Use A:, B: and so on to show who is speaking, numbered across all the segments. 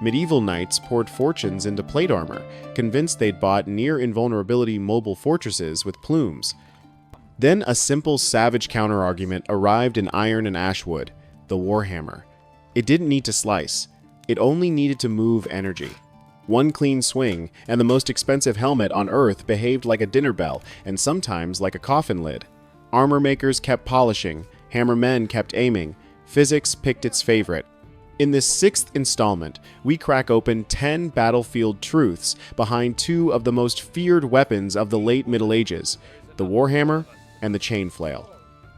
A: Medieval knights poured fortunes into plate armor, convinced they'd bought near-invulnerability mobile fortresses with plumes. Then a simple savage counterargument arrived in iron and ashwood, the warhammer. It didn't need to slice. It only needed to move energy. One clean swing, and the most expensive helmet on Earth behaved like a dinner bell, and sometimes like a coffin lid. Armor makers kept polishing, hammermen kept aiming, physics picked its favorite. In this sixth installment, we crack open 10 battlefield truths behind two of the most feared weapons of the late Middle Ages, the warhammer and the chain flail.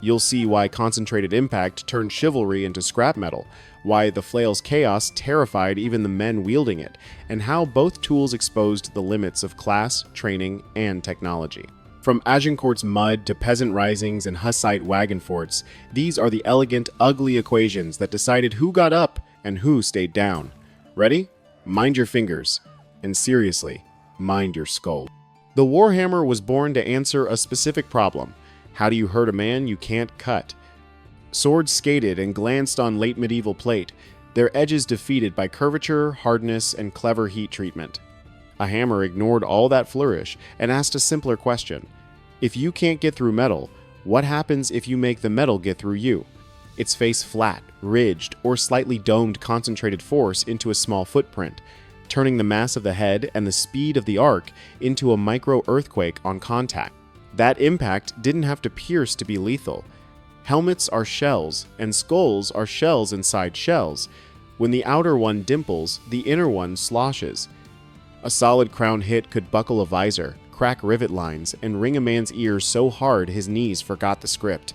A: You'll see why concentrated impact turned chivalry into scrap metal, why the flail's chaos terrified even the men wielding it, and how both tools exposed the limits of class, training, and technology. From Agincourt's mud to peasant risings and Hussite wagon forts, these are the elegant, ugly equations that decided who got up and who stayed down. Ready? Mind your fingers. And seriously, mind your skull. The warhammer was born to answer a specific problem. How do you hurt a man you can't cut? Swords skated and glanced on late medieval plate, their edges defeated by curvature, hardness, and clever heat treatment. A hammer ignored all that flourish and asked a simpler question. If you can't get through metal, what happens if you make the metal get through you? Its face flat, ridged, or slightly domed concentrated force into a small footprint, turning the mass of the head and the speed of the arc into a micro-earthquake on contact. That impact didn't have to pierce to be lethal. Helmets are shells, and skulls are shells inside shells. When the outer one dimples, the inner one sloshes. A solid crown hit could buckle a visor, crack rivet lines, and wring a man's ears so hard his knees forgot the script.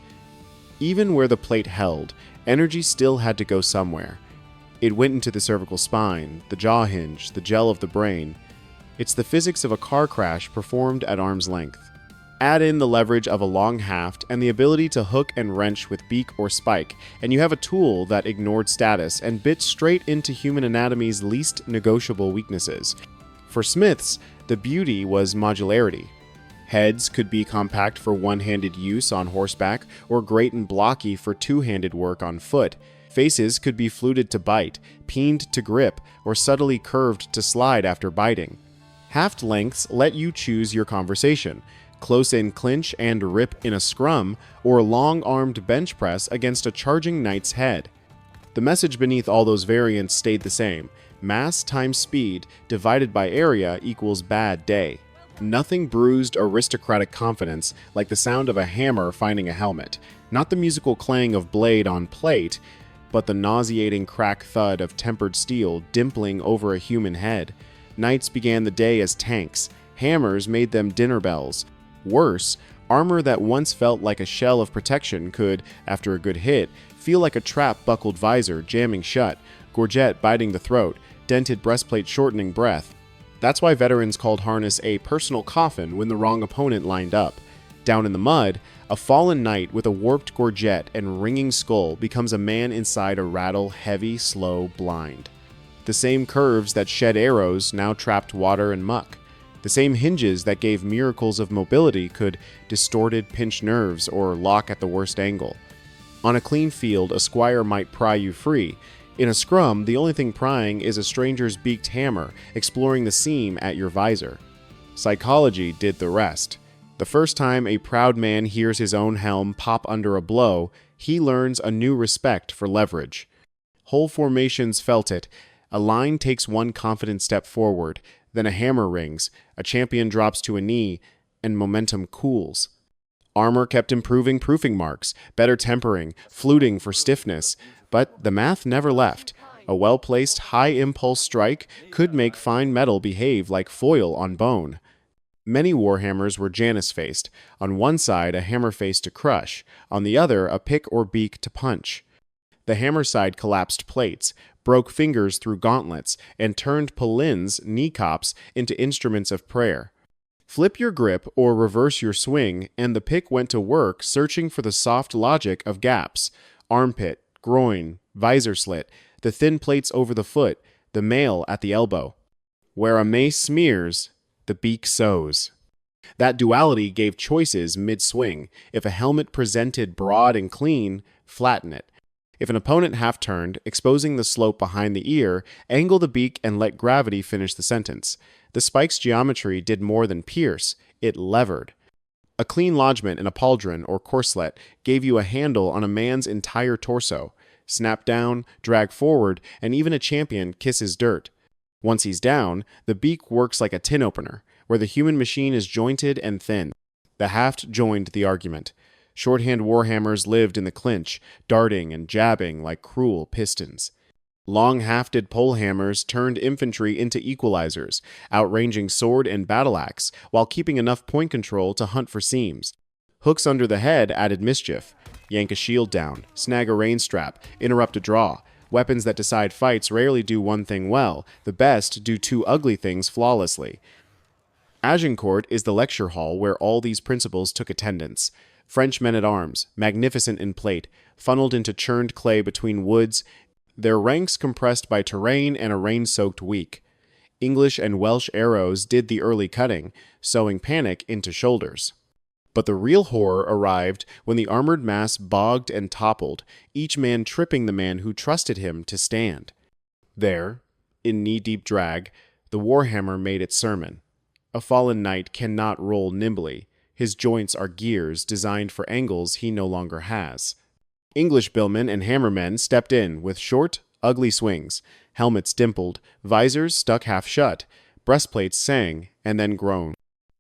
A: Even where the plate held, energy still had to go somewhere. It went into the cervical spine, the jaw hinge, the gel of the brain. It's the physics of a car crash performed at arm's length. Add in the leverage of a long haft and the ability to hook and wrench with beak or spike, and you have a tool that ignored status and bit straight into human anatomy's least negotiable weaknesses. For smiths, the beauty was modularity. Heads could be compact for one-handed use on horseback, or great and blocky for two-handed work on foot. Faces could be fluted to bite, peened to grip, or subtly curved to slide after biting. Haft lengths let you choose your conversation. Close-in clinch and rip in a scrum, or long-armed bench press against a charging knight's head. The message beneath all those variants stayed the same. Mass times speed divided by area equals bad day. Nothing bruised aristocratic confidence like the sound of a hammer finding a helmet. Not the musical clang of blade on plate, but the nauseating crack thud of tempered steel dimpling over a human head. Knights began the day as tanks. Hammers made them dinner bells. Worse, armor that once felt like a shell of protection could, after a good hit, feel like a trap-buckled visor jamming shut, gorget biting the throat, dented breastplate shortening breath. That's why veterans called harness a personal coffin when the wrong opponent lined up. Down in the mud, a fallen knight with a warped gorget and ringing skull becomes a man inside a rattle heavy, slow, blind. The same curves that shed arrows now trapped water and muck. The same hinges that gave miracles of mobility could distorted pinch nerves or lock at the worst angle. On a clean field, a squire might pry you free. In a scrum, the only thing prying is a stranger's beaked hammer exploring the seam at your visor. Psychology did the rest. The first time a proud man hears his own helm pop under a blow, he learns a new respect for leverage. Whole formations felt it. A line takes one confident step forward, then a hammer rings, a champion drops to a knee, and momentum cools. Armor kept improving proofing marks, better tempering, fluting for stiffness, but the math never left. A well-placed, high-impulse strike could make fine metal behave like foil on bone. Many warhammers were Janus-faced, on one side a hammer face to crush, on the other a pick or beak to punch. The hammer side collapsed plates, broke fingers through gauntlets, and turned pulins, knee cops, into instruments of prayer. Flip your grip or reverse your swing, and the pick went to work searching for the soft logic of gaps. Armpit, groin, visor slit, the thin plates over the foot, the mail at the elbow. Where a mace smears, the beak sows. That duality gave choices mid-swing. If a helmet presented broad and clean, flatten it. If an opponent half-turned, exposing the slope behind the ear, angle the beak and let gravity finish the sentence. The spike's geometry did more than pierce, it levered. A clean lodgment in a pauldron or corselet gave you a handle on a man's entire torso. Snap down, drag forward, and even a champion kisses dirt. Once he's down, the beak works like a tin opener, where the human machine is jointed and thin. The haft joined the argument. Shorthand warhammers lived in the clinch, darting and jabbing like cruel pistons. Long-hafted polehammers turned infantry into equalizers, outranging sword and battle-axe, while keeping enough point control to hunt for seams. Hooks under the head added mischief. Yank a shield down, snag a rein strap, interrupt a draw. Weapons that decide fights rarely do one thing well, the best do two ugly things flawlessly. Agincourt is the lecture hall where all these principles took attendance. French men-at-arms, magnificent in plate, funneled into churned clay between woods, their ranks compressed by terrain and a rain-soaked week. English and Welsh arrows did the early cutting, sowing panic into shoulders. But the real horror arrived when the armored mass bogged and toppled, each man tripping the man who trusted him to stand. There, in knee-deep drag, the warhammer made its sermon. A fallen knight cannot roll nimbly. His joints are gears designed for angles he no longer has. English billmen and hammermen stepped in with short, ugly swings, helmets dimpled, visors stuck half shut, breastplates sang and then groaned.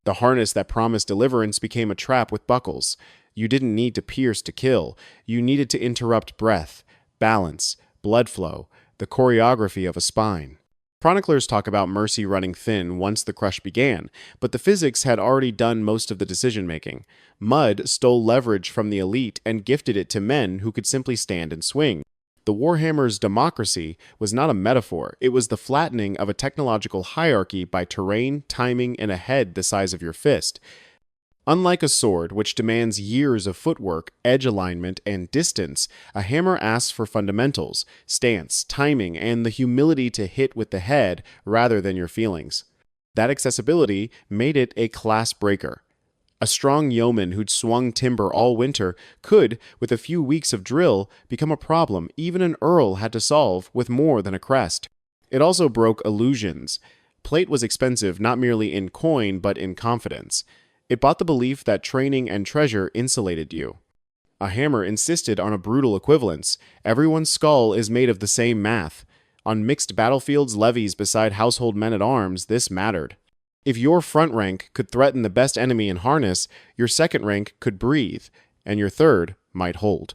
A: The harness that promised deliverance became a trap with buckles. You didn't need to pierce to kill. You needed to interrupt breath, balance, blood flow, the choreography of a spine. Chroniclers talk about mercy running thin once the crush began, but the physics had already done most of the decision-making. Mud stole leverage from the elite and gifted it to men who could simply stand and swing. The warhammer's democracy was not a metaphor, it was the flattening of a technological hierarchy by terrain, timing, and a head the size of your fist. Unlike a sword, which demands years of footwork, edge alignment, and distance, a hammer asks for fundamentals, stance, timing, and the humility to hit with the head rather than your feelings. That accessibility made it a class breaker. A strong yeoman who'd swung timber all winter could, with a few weeks of drill, become a problem even an earl had to solve with more than a crest. It also broke illusions. Plate was expensive not merely in coin but in confidence. It bought the belief that training and treasure insulated you. A hammer insisted on a brutal equivalence. Everyone's skull is made of the same math. On mixed battlefields levies beside household men-at-arms, this mattered. If your front rank could threaten the best enemy in harness, your second rank could breathe, and your third might hold.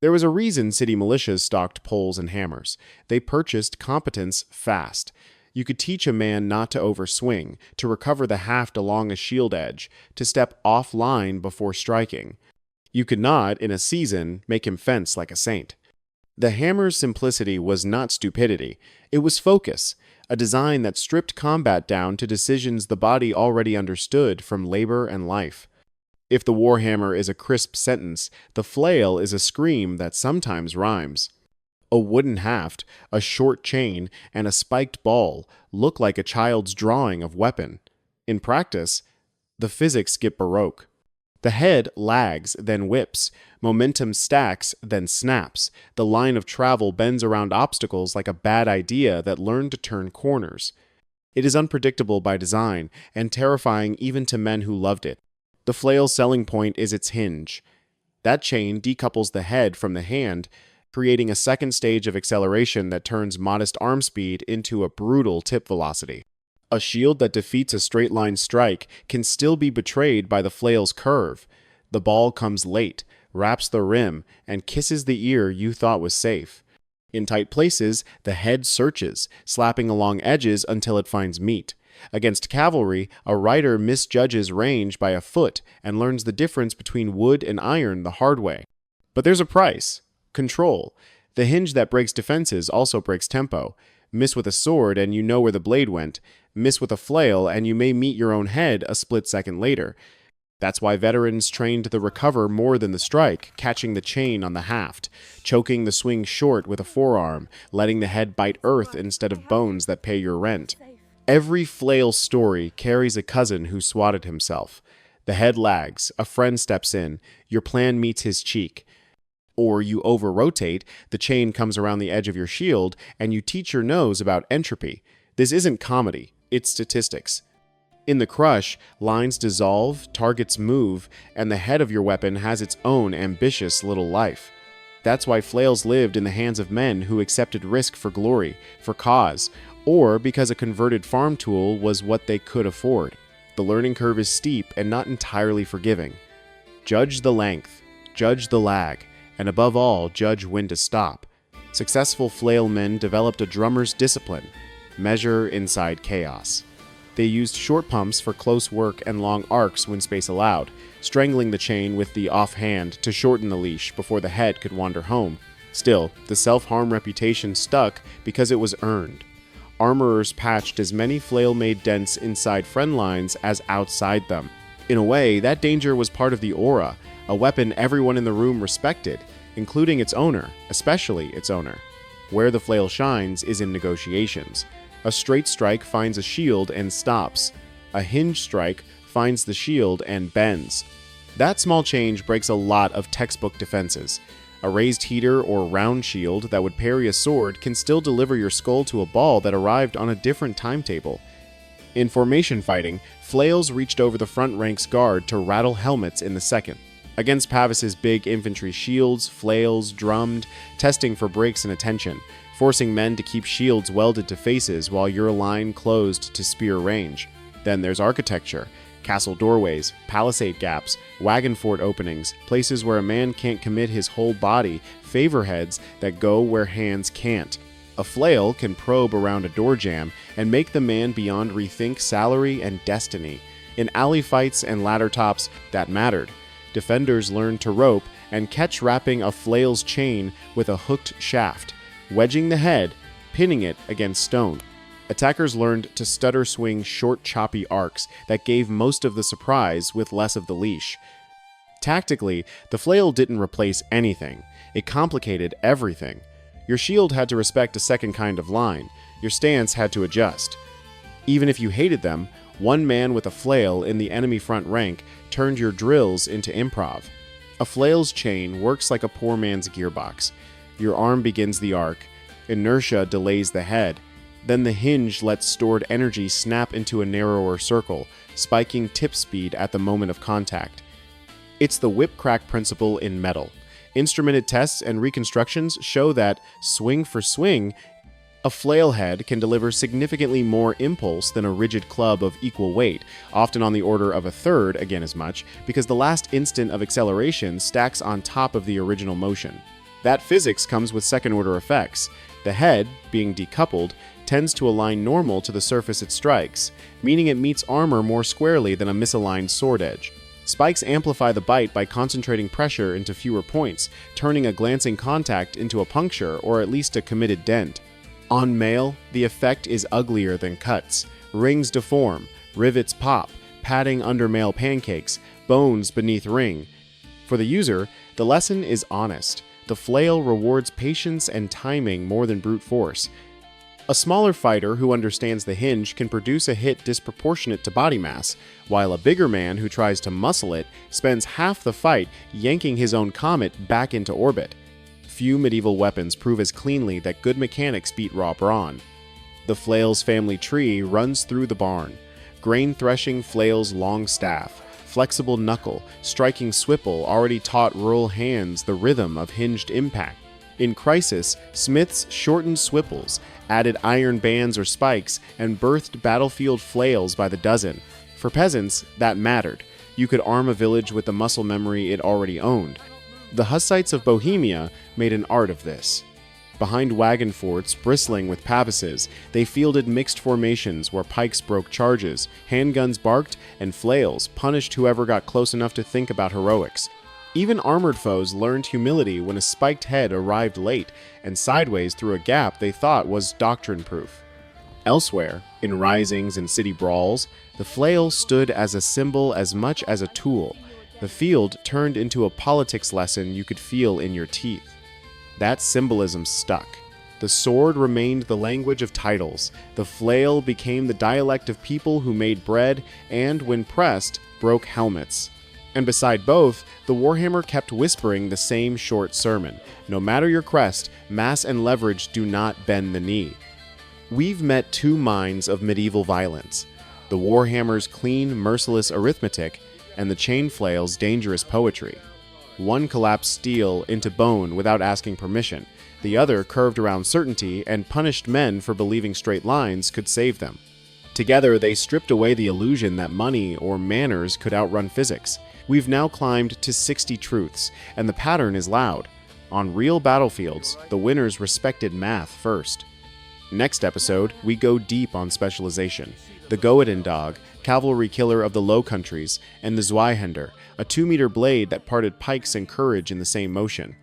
A: There was a reason city militias stocked poles and hammers. They purchased competence fast. You could teach a man not to overswing, to recover the haft along a shield edge, to step offline before striking. You could not, in a season, make him fence like a saint. The hammer's simplicity was not stupidity. It was focus, a design that stripped combat down to decisions the body already understood from labor and life. If the warhammer is a crisp sentence, the flail is a scream that sometimes rhymes. A wooden haft, a short chain, and a spiked ball look like a child's drawing of weapon. In practice, the physics get baroque. The head lags, then whips. Momentum stacks, then snaps. The line of travel bends around obstacles like a bad idea that learned to turn corners. It is unpredictable by design, and terrifying even to men who loved it. The flail's selling point is its hinge. That chain decouples the head from the hand, creating a second stage of acceleration that turns modest arm speed into a brutal tip velocity. A shield that defeats a straight-line strike can still be betrayed by the flail's curve. The ball comes late, wraps the rim, and kisses the ear you thought was safe. In tight places, the head searches, slapping along edges until it finds meat. Against cavalry, a rider misjudges range by a foot and learns the difference between wood and iron the hard way. But there's a price. Control. The hinge that breaks defenses also breaks tempo. Miss with a sword and you know where the blade went. Miss with a flail and you may meet your own head a split second later. That's why veterans trained the recover more than the strike, catching the chain on the haft, choking the swing short with a forearm, letting the head bite earth instead of bones that pay your rent. Every flail story carries a cousin who swatted himself. The head lags, a friend steps in, your plan meets his cheek. Or you over-rotate, the chain comes around the edge of your shield, and you teach your nose about entropy. This isn't comedy, it's statistics. In the Crush, lines dissolve, targets move, and the head of your weapon has its own ambitious little life. That's why flails lived in the hands of men who accepted risk for glory, for cause, or because a converted farm tool was what they could afford. The learning curve is steep and not entirely forgiving. Judge the length, judge the lag, and above all, judge when to stop. Successful flail men developed a drummer's discipline: measure inside chaos. They used short pumps for close work and long arcs when space allowed, strangling the chain with the offhand to shorten the leash before the head could wander home. Still, the self-harm reputation stuck because it was earned. Armorers patched as many flail-made dents inside friend lines as outside them. In a way, that danger was part of the aura, a weapon everyone in the room respected, including its owner, especially its owner. Where the flail shines is in negotiations. A straight strike finds a shield and stops. A hinge strike finds the shield and bends. That small change breaks a lot of textbook defenses. A raised heater or round shield that would parry a sword can still deliver your skull to a ball that arrived on a different timetable. In formation fighting, flails reached over the front rank's guard to rattle helmets in the second. Against Pavis's big infantry, shields, flails drummed, testing for breaks in attention, forcing men to keep shields welded to faces while your line closed to spear range. Then there's architecture: castle doorways, palisade gaps, wagon fort openings, places where a man can't commit his whole body, favor heads that go where hands can't. A flail can probe around a door jamb and make the man beyond rethink salary and destiny. In alley fights and ladder tops, that mattered. Defenders learned to rope and catch wrapping a flail's chain with a hooked shaft, wedging the head, pinning it against stone. Attackers learned to stutter swing short choppy arcs that gave most of the surprise with less of the leash. Tactically, the flail didn't replace anything. It complicated everything. Your shield had to respect a second kind of line. Your stance had to adjust. Even if you hated them, one man with a flail in the enemy front rank turned your drills into improv. A flail's chain works like a poor man's gearbox. Your arm begins the arc, inertia delays the head, then the hinge lets stored energy snap into a narrower circle, spiking tip speed at the moment of contact. It's the whip-crack principle in metal. Instrumented tests and reconstructions show that, swing for swing, a flail head can deliver significantly more impulse than a rigid club of equal weight, often on the order of a third again as much, because the last instant of acceleration stacks on top of the original motion. That physics comes with second-order effects. The head, being decoupled, tends to align normal to the surface it strikes, meaning it meets armor more squarely than a misaligned sword edge. Spikes amplify the bite by concentrating pressure into fewer points, turning a glancing contact into a puncture or at least a committed dent. On mail, the effect is uglier than cuts. Rings deform, rivets pop, padding under mail pancakes, bones beneath ring. For the user, the lesson is honest. The flail rewards patience and timing more than brute force. A smaller fighter who understands the hinge can produce a hit disproportionate to body mass, while a bigger man who tries to muscle it spends half the fight yanking his own comet back into orbit. Few medieval weapons prove as cleanly that good mechanics beat raw brawn. The flail's family tree runs through the barn. Grain threshing flail's long staff, flexible knuckle, striking swipple already taught rural hands the rhythm of hinged impact. In Crisis, smiths shortened swipples, added iron bands or spikes, and birthed battlefield flails by the dozen. For peasants, that mattered. You could arm a village with the muscle memory it already owned. The Hussites of Bohemia made an art of this. Behind wagon forts bristling with pavises, they fielded mixed formations where pikes broke charges, handguns barked, and flails punished whoever got close enough to think about heroics. Even armored foes learned humility when a spiked head arrived late and sideways through a gap they thought was doctrine-proof. Elsewhere, in risings and city brawls, the flail stood as a symbol as much as a tool. The field turned into a politics lesson you could feel in your teeth. That symbolism stuck. The sword remained the language of titles. The flail became the dialect of people who made bread and, when pressed, broke helmets. And beside both, the Warhammer kept whispering the same short sermon. No matter your crest, mass and leverage do not bend the knee. We've met two minds of medieval violence: the Warhammer's clean, merciless arithmetic, and the Chainflail's dangerous poetry. One collapsed steel into bone without asking permission. The other curved around certainty and punished men for believing straight lines could save them. Together, they stripped away the illusion that money or manners could outrun physics. We've now climbed to 60 truths, and the pattern is loud. On real battlefields, the winners respected math first. Next episode, we go deep on specialization. The Goatin dog, cavalry killer of the Low Countries, and the Zweihänder, a 2-meter blade that parted pikes and courage in the same motion.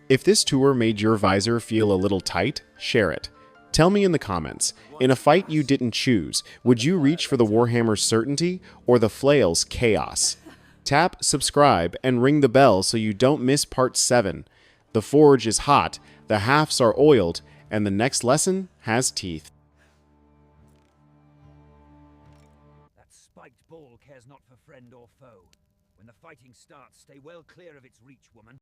A: If this tour made your visor feel a little tight, share it. Tell me in the comments, in a fight you didn't choose, would you reach for the Warhammer's certainty or the flail's chaos? Tap subscribe and ring the bell so you don't miss part 7. The forge is hot, the halves are oiled, and the next lesson has teeth.
B: That spiked ball cares not for friend or foe. When the fighting starts, stay well clear of its reach, woman.